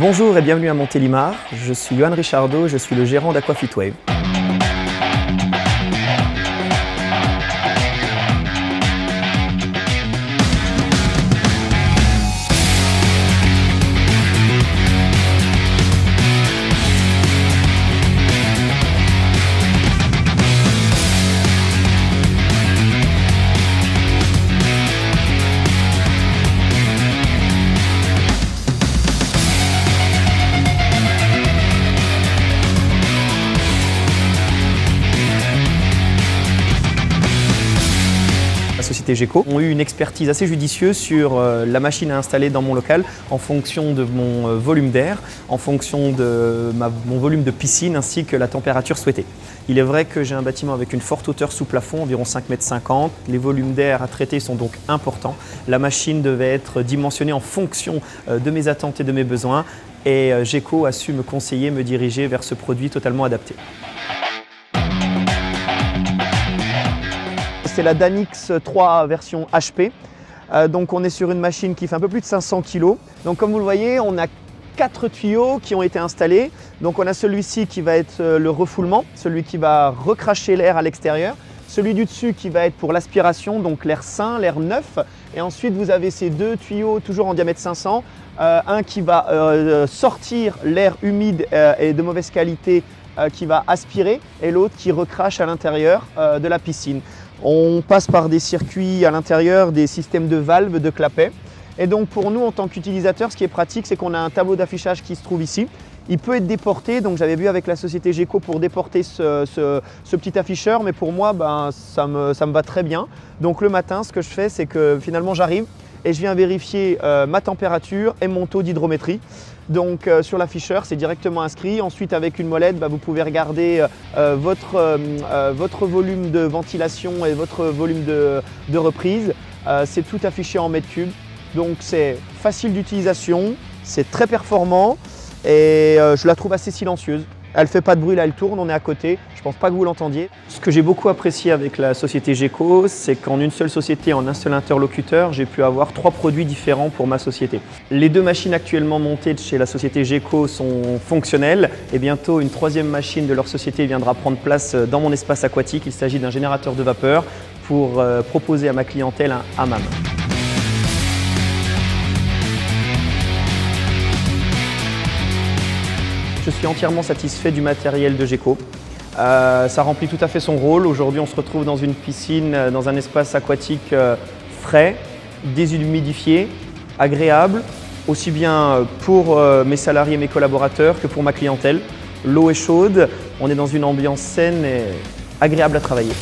Bonjour et bienvenue à Montélimar, je suis Johan Richardot, je suis le gérant d'Aquafitwave. La société Geco ont eu une expertise assez judicieuse sur la machine à installer dans mon local en fonction de mon volume d'air, en fonction de mon volume de piscine ainsi que la température souhaitée. Il est vrai que j'ai un bâtiment avec une forte hauteur sous plafond, environ 5,50 m. Les volumes d'air à traiter sont donc importants. La machine devait être dimensionnée en fonction de mes attentes et de mes besoins et Geco a su me conseiller, me diriger vers ce produit totalement adapté. C'est la Danix 3 version HP. Donc on est sur une machine qui fait un peu plus de 500 kg. Donc comme vous le voyez, on a 4 tuyaux qui ont été installés. Donc on a celui-ci qui va être le refoulement, celui qui va recracher l'air à l'extérieur. Celui du dessus qui va être pour l'aspiration, donc l'air sain, l'air neuf. Et ensuite vous avez ces deux tuyaux toujours en diamètre 500. Un qui va sortir l'air humide et de mauvaise qualité qui va aspirer et l'autre qui recrache à l'intérieur de la piscine. On passe par des circuits à l'intérieur, des systèmes de valves, de clapets. Et donc pour nous, en tant qu'utilisateurs, ce qui est pratique, c'est qu'on a un tableau d'affichage qui se trouve ici. Il peut être déporté, donc j'avais vu avec la société Geco pour déporter ce petit afficheur, mais pour moi, ça me va très bien. Donc le matin, ce que je fais, c'est que finalement j'arrive et je viens vérifier ma température et mon taux d'hydrométrie. Donc sur l'afficheur, c'est directement inscrit. Ensuite, avec une molette, vous pouvez regarder votre volume de ventilation et votre volume de reprise. C'est tout affiché en mètres cubes. Donc c'est facile d'utilisation, c'est très performant et je la trouve assez silencieuse. Elle ne fait pas de bruit, là elle tourne, on est à côté. Je ne pense pas que vous l'entendiez. Ce que j'ai beaucoup apprécié avec la société Geco, c'est qu'en une seule société, en un seul interlocuteur, j'ai pu avoir 3 produits différents pour ma société. Les 2 machines actuellement montées chez la société Geco sont fonctionnelles et bientôt une 3e machine de leur société viendra prendre place dans mon espace aquatique. Il s'agit d'un générateur de vapeur pour proposer à ma clientèle un hammam. Je suis entièrement satisfait du matériel de Geco. Ça remplit tout à fait son rôle. Aujourd'hui, on se retrouve dans une piscine, dans un espace aquatique frais, déshumidifié, agréable, aussi bien pour mes salariés, mes collaborateurs que pour ma clientèle. L'eau est chaude, on est dans une ambiance saine et agréable à travailler.